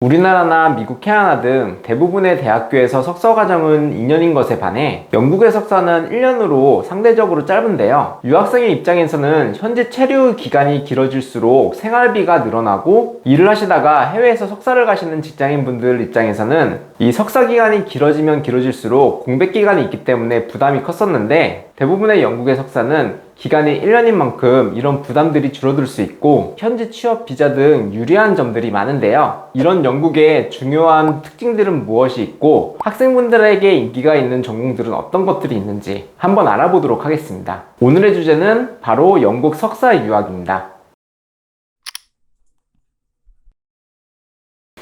우리나라나 미국, 캐나다 등 대부분의 대학교에서 석사 과정은 2년인 것에 반해 영국의 석사는 1년으로 상대적으로 짧은데요. 유학생의 입장에서는 현재 체류 기간이 길어질수록 생활비가 늘어나고 일을 하시다가 해외에서 석사를 가시는 직장인분들 입장에서는 이 석사 기간이 길어지면 길어질수록 공백 기간이 있기 때문에 부담이 컸었는데, 대부분의 영국의 석사는 기간이 1년인 만큼 이런 부담들이 줄어들 수 있고 현지 취업 비자 등 유리한 점들이 많은데요. 이런 영국의 중요한 특징들은 무엇이 있고 학생분들에게 인기가 있는 전공들은 어떤 것들이 있는지 한번 알아보도록 하겠습니다. 오늘의 주제는 바로 영국 석사 유학입니다.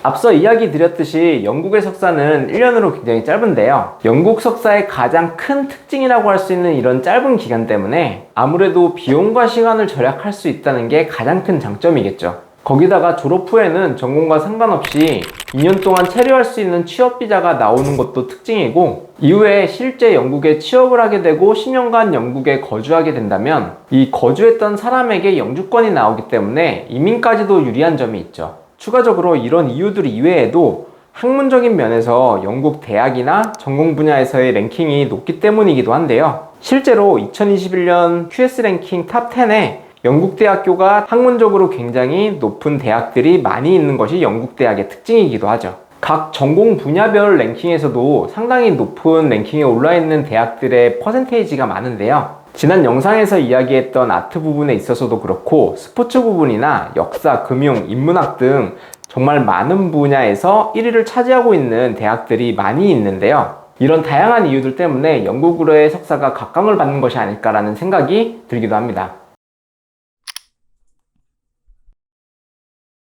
앞서 이야기 드렸듯이 영국의 석사는 1년으로 굉장히 짧은데요. 영국 석사의 가장 큰 특징이라고 할 수 있는 이런 짧은 기간 때문에 아무래도 비용과 시간을 절약할 수 있다는 게 가장 큰 장점이겠죠. 거기다가 졸업 후에는 전공과 상관없이 2년 동안 체류할 수 있는 취업 비자가 나오는 것도 특징이고, 이후에 실제 영국에 취업을 하게 되고 10년간 영국에 거주하게 된다면 이 거주했던 사람에게 영주권이 나오기 때문에 이민까지도 유리한 점이 있죠. 추가적으로 이런 이유들 이외에도 학문적인 면에서 영국 대학이나 전공 분야에서의 랭킹이 높기 때문이기도 한데요. 실제로 2021년 QS 랭킹 탑 10에 영국 대학교가 학문적으로 굉장히 높은 대학들이 많이 있는 것이 영국 대학의 특징이기도 하죠. 각 전공 분야별 랭킹에서도 상당히 높은 랭킹에 올라있는 대학들의 퍼센테이지가 많은데요. 지난 영상에서 이야기했던 아트 부분에 있어서도 그렇고 스포츠 부분이나 역사, 금융, 인문학 등 정말 많은 분야에서 1위를 차지하고 있는 대학들이 많이 있는데요. 이런 다양한 이유들 때문에 영국으로의 석사가 각광을 받는 것이 아닐까라는 생각이 들기도 합니다.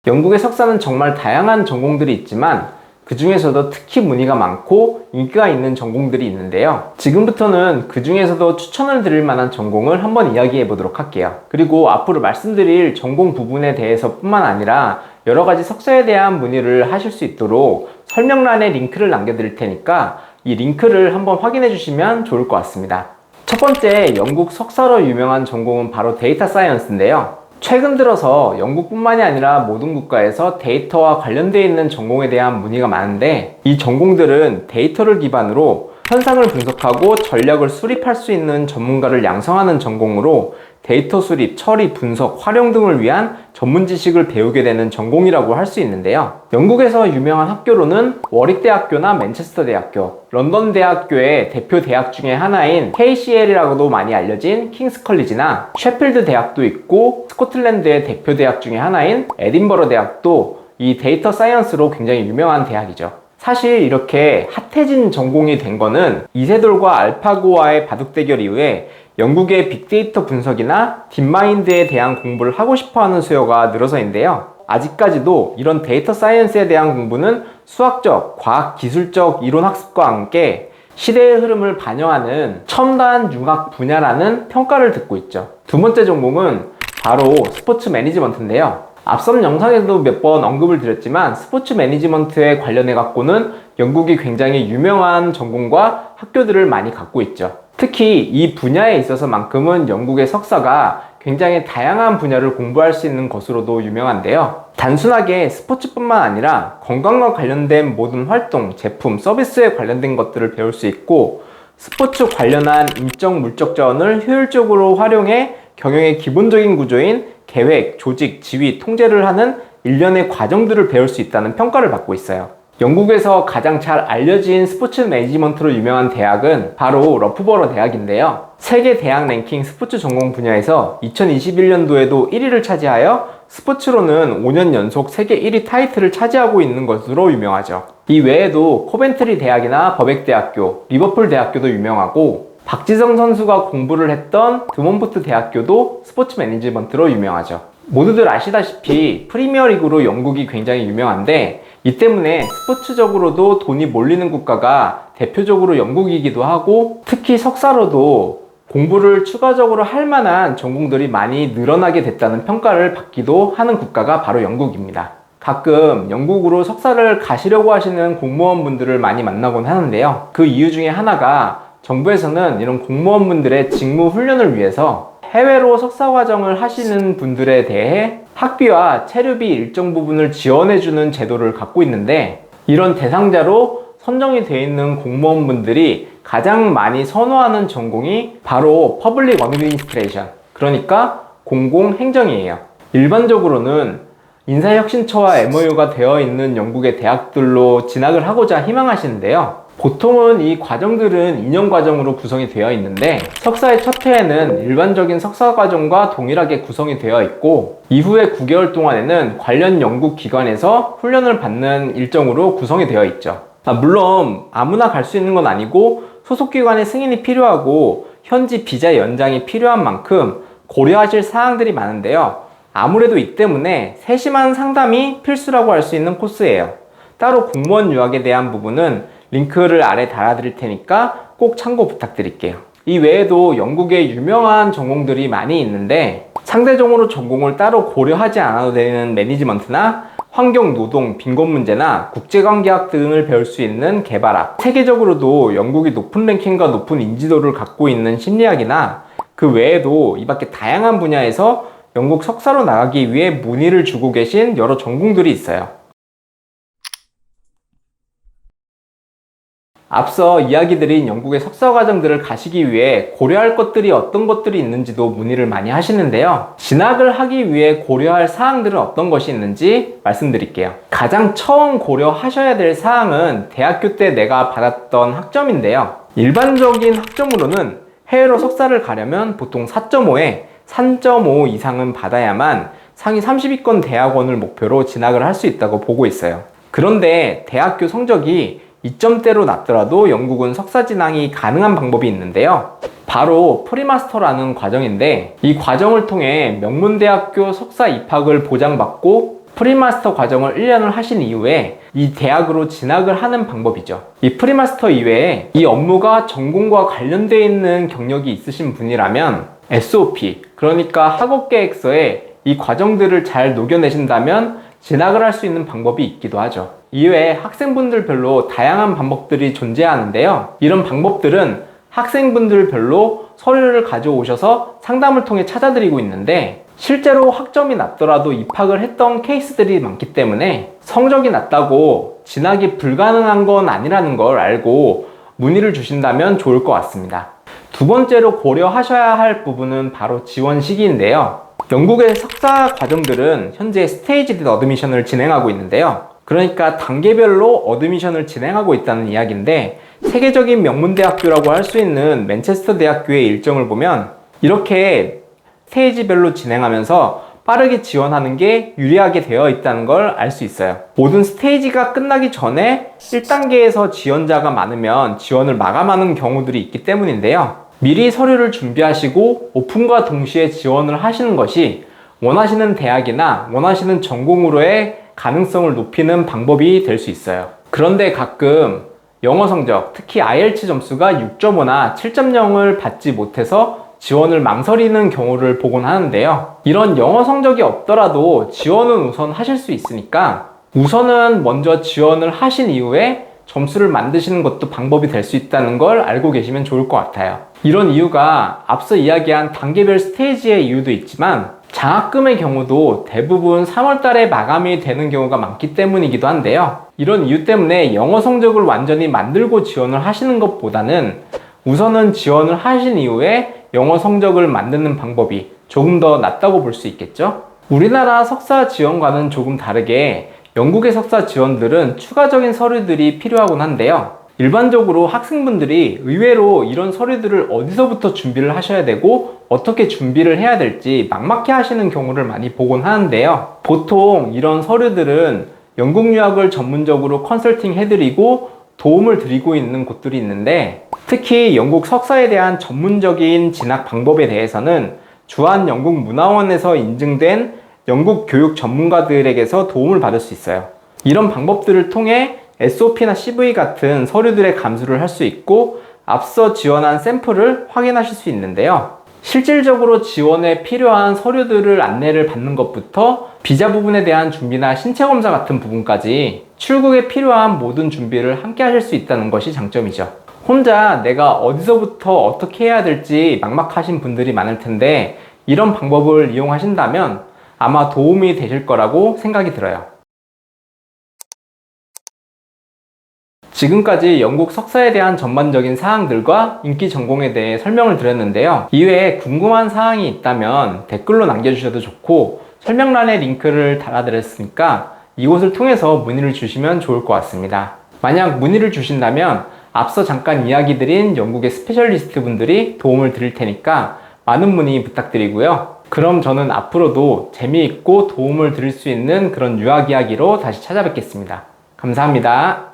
영국의 석사는 정말 다양한 전공들이 있지만 그 중에서도 특히 문의가 많고 인기가 있는 전공들이 있는데요. 지금부터는 그 중에서도 추천을 드릴 만한 전공을 한번 이야기해 보도록 할게요. 그리고 앞으로 말씀드릴 전공 부분에 대해서 뿐만 아니라 여러 가지 석사에 대한 문의를 하실 수 있도록 설명란에 링크를 남겨드릴 테니까 이 링크를 한번 확인해 주시면 좋을 것 같습니다. 첫 번째 영국 석사로 유명한 전공은 바로 데이터 사이언스인데요. 최근 들어서 영국뿐만이 아니라 모든 국가에서 데이터와 관련되어 있는 전공에 대한 문의가 많은데, 이 전공들은 데이터를 기반으로 현상을 분석하고 전략을 수립할 수 있는 전문가를 양성하는 전공으로 데이터 수립, 처리, 분석, 활용 등을 위한 전문 지식을 배우게 되는 전공이라고 할 수 있는데요. 영국에서 유명한 학교로는 워릭대학교나 맨체스터 대학교, 런던 대학교의 대표 대학 중에 하나인 KCL이라고도 많이 알려진 킹스 컬리지나 셰필드 대학도 있고, 스코틀랜드의 대표 대학 중에 하나인 에딘버러 대학도 이 데이터 사이언스로 굉장히 유명한 대학이죠. 사실 이렇게 핫해진 전공이 된 거는 이세돌과 알파고와의 바둑 대결 이후에 영국의 빅데이터 분석이나 딥마인드에 대한 공부를 하고 싶어하는 수요가 늘어서인데요. 아직까지도 이런 데이터 사이언스에 대한 공부는 수학적, 과학, 기술적 이론 학습과 함께 시대의 흐름을 반영하는 첨단 융합 분야라는 평가를 듣고 있죠. 두 번째 전공은 바로 스포츠 매니지먼트인데요. 앞선 영상에도 몇 번 언급을 드렸지만 스포츠 매니지먼트에 관련해 갖고는 영국이 굉장히 유명한 전공과 학교들을 많이 갖고 있죠. 특히 이 분야에 있어서만큼은 영국의 석사가 굉장히 다양한 분야를 공부할 수 있는 것으로도 유명한데요. 단순하게 스포츠뿐만 아니라 건강과 관련된 모든 활동, 제품, 서비스에 관련된 것들을 배울 수 있고, 스포츠 관련한 인적 물적 자원을 효율적으로 활용해 경영의 기본적인 구조인 계획, 조직, 지휘, 통제를 하는 일련의 과정들을 배울 수 있다는 평가를 받고 있어요. 영국에서 가장 잘 알려진 스포츠 매니지먼트로 유명한 대학은 바로 러프버러 대학인데요. 세계 대학 랭킹 스포츠 전공 분야에서 2021년도에도 1위를 차지하여 스포츠로는 5년 연속 세계 1위 타이틀을 차지하고 있는 것으로 유명하죠. 이 외에도 코벤트리 대학이나 버백대학교, 리버풀 대학교도 유명하고, 박지성 선수가 공부를 했던 드몬포트 대학교도 스포츠 매니지먼트로 유명하죠. 모두들 아시다시피 프리미어리그로 영국이 굉장히 유명한데, 이 때문에 스포츠적으로도 돈이 몰리는 국가가 대표적으로 영국이기도 하고, 특히 석사로도 공부를 추가적으로 할 만한 전공들이 많이 늘어나게 됐다는 평가를 받기도 하는 국가가 바로 영국입니다. 가끔 영국으로 석사를 가시려고 하시는 공무원분들을 많이 만나곤 하는데요. 그 이유 중에 하나가 정부에서는 이런 공무원분들의 직무 훈련을 위해서 해외로 석사과정을 하시는 분들에 대해 학비와 체류비 일정 부분을 지원해주는 제도를 갖고 있는데, 이런 대상자로 선정이 되어 있는 공무원분들이 가장 많이 선호하는 전공이 바로 퍼블릭 어드미니스트레이션, 그러니까 공공행정이에요. 일반적으로는 인사혁신처와 MOU가 되어 있는 영국의 대학들로 진학을 하고자 희망하시는데요. 보통은 이 과정들은 2년 과정으로 구성이 되어 있는데, 석사의 첫 해에는 일반적인 석사 과정과 동일하게 구성이 되어 있고, 이후에 9개월 동안에는 관련 영국 기관에서 훈련을 받는 일정으로 구성이 되어 있죠. 물론 아무나 갈 수 있는 건 아니고 소속기관의 승인이 필요하고 현지 비자 연장이 필요한 만큼 고려하실 사항들이 많은데요. 아무래도 이 때문에 세심한 상담이 필수라고 할 수 있는 코스예요. 따로 공무원 유학에 대한 부분은 링크를 아래 달아드릴 테니까 꼭 참고 부탁드릴게요. 이 외에도 영국에 유명한 전공들이 많이 있는데, 상대적으로 전공을 따로 고려하지 않아도 되는 매니지먼트나 환경, 노동, 빈곤 문제나 국제관계학 등을 배울 수 있는 개발학, 세계적으로도 영국이 높은 랭킹과 높은 인지도를 갖고 있는 심리학이나 그 외에도 이 밖에 다양한 분야에서 영국 석사로 나가기 위해 문의를 주고 계신 여러 전공들이 있어요. 앞서 이야기 드린 영국의 석사 과정들을 가시기 위해 고려할 것들이 어떤 것들이 있는지도 문의를 많이 하시는데요. 진학을 하기 위해 고려할 사항들은 어떤 것이 있는지 말씀드릴게요. 가장 처음 고려하셔야 될 사항은 대학교 때 내가 받았던 학점인데요. 일반적인 학점으로는 해외로 석사를 가려면 보통 4.5에 3.5 이상은 받아야만 상위 30위권 대학원을 목표로 진학을 할 수 있다고 보고 있어요. 그런데 대학교 성적이 2점대로 낮더라도 영국은 석사 진학이 가능한 방법이 있는데요. 바로 프리마스터라는 과정인데, 이 과정을 통해 명문대학교 석사 입학을 보장받고 프리마스터 과정을 1년을 하신 이후에 이 대학으로 진학을 하는 방법이죠. 이 프리마스터 이외에 이 업무가 전공과 관련되어 있는 경력이 있으신 분이라면 SOP, 그러니까 학업계획서에 이 과정들을 잘 녹여내신다면 진학을 할 수 있는 방법이 있기도 하죠. 이외에 학생분들별로 다양한 방법들이 존재하는데요. 이런 방법들은 학생분들별로 서류를 가져오셔서 상담을 통해 찾아드리고 있는데, 실제로 학점이 낮더라도 입학을 했던 케이스들이 많기 때문에 성적이 낮다고 진학이 불가능한 건 아니라는 걸 알고 문의를 주신다면 좋을 것 같습니다. 두 번째로 고려하셔야 할 부분은 바로 지원 시기인데요. 영국의 석사 과정들은 현재 스테이지드 어드미션을 진행하고 있는데요. 그러니까 단계별로 어드미션을 진행하고 있다는 이야기인데, 세계적인 명문대학교라고 할 수 있는 맨체스터 대학교의 일정을 보면 이렇게 스테이지별로 진행하면서 빠르게 지원하는 게 유리하게 되어 있다는 걸 알 수 있어요. 모든 스테이지가 끝나기 전에 1단계에서 지원자가 많으면 지원을 마감하는 경우들이 있기 때문인데요. 미리 서류를 준비하시고 오픈과 동시에 지원을 하시는 것이 원하시는 대학이나 원하시는 전공으로의 가능성을 높이는 방법이 될 수 있어요. 그런데 가끔 영어 성적, 특히 IELTS 점수가 6.5나 7.0을 받지 못해서 지원을 망설이는 경우를 보곤 하는데요. 이런 영어 성적이 없더라도 지원은 우선 하실 수 있으니까 우선은 먼저 지원을 하신 이후에 점수를 만드시는 것도 방법이 될 수 있다는 걸 알고 계시면 좋을 것 같아요. 이런 이유가 앞서 이야기한 단계별 스테이지의 이유도 있지만, 장학금의 경우도 대부분 3월달에 마감이 되는 경우가 많기 때문이기도 한데요. 이런 이유 때문에 영어 성적을 완전히 만들고 지원을 하시는 것보다는 우선은 지원을 하신 이후에 영어 성적을 만드는 방법이 조금 더 낫다고 볼 수 있겠죠? 우리나라 석사 지원과는 조금 다르게 영국의 석사 지원들은 추가적인 서류들이 필요하곤 한데요. 일반적으로 학생분들이 의외로 이런 서류들을 어디서부터 준비를 하셔야 되고 어떻게 준비를 해야 될지 막막해 하시는 경우를 많이 보곤 하는데요. 보통 이런 서류들은 영국 유학을 전문적으로 컨설팅 해드리고 도움을 드리고 있는 곳들이 있는데, 특히 영국 석사에 대한 전문적인 진학 방법에 대해서는 주한영국문화원에서 인증된 영국 교육 전문가들에게서 도움을 받을 수 있어요. 이런 방법들을 통해 SOP나 CV 같은 서류들의 감수를 할 수 있고 앞서 지원한 샘플을 확인하실 수 있는데요. 실질적으로 지원에 필요한 서류들을 안내를 받는 것부터 비자 부분에 대한 준비나 신체 검사 같은 부분까지 출국에 필요한 모든 준비를 함께 하실 수 있다는 것이 장점이죠. 혼자 내가 어디서부터 어떻게 해야 될지 막막하신 분들이 많을 텐데, 이런 방법을 이용하신다면 아마 도움이 되실 거라고 생각이 들어요. 지금까지 영국 석사에 대한 전반적인 사항들과 인기 전공에 대해 설명을 드렸는데요. 이외에 궁금한 사항이 있다면 댓글로 남겨주셔도 좋고, 설명란에 링크를 달아드렸으니까 이곳을 통해서 문의를 주시면 좋을 것 같습니다. 만약 문의를 주신다면 앞서 잠깐 이야기 드린 영국의 스페셜리스트 분들이 도움을 드릴 테니까 많은 문의 부탁드리고요. 그럼 저는 앞으로도 재미있고 도움을 드릴 수 있는 그런 유학 이야기로 다시 찾아뵙겠습니다. 감사합니다.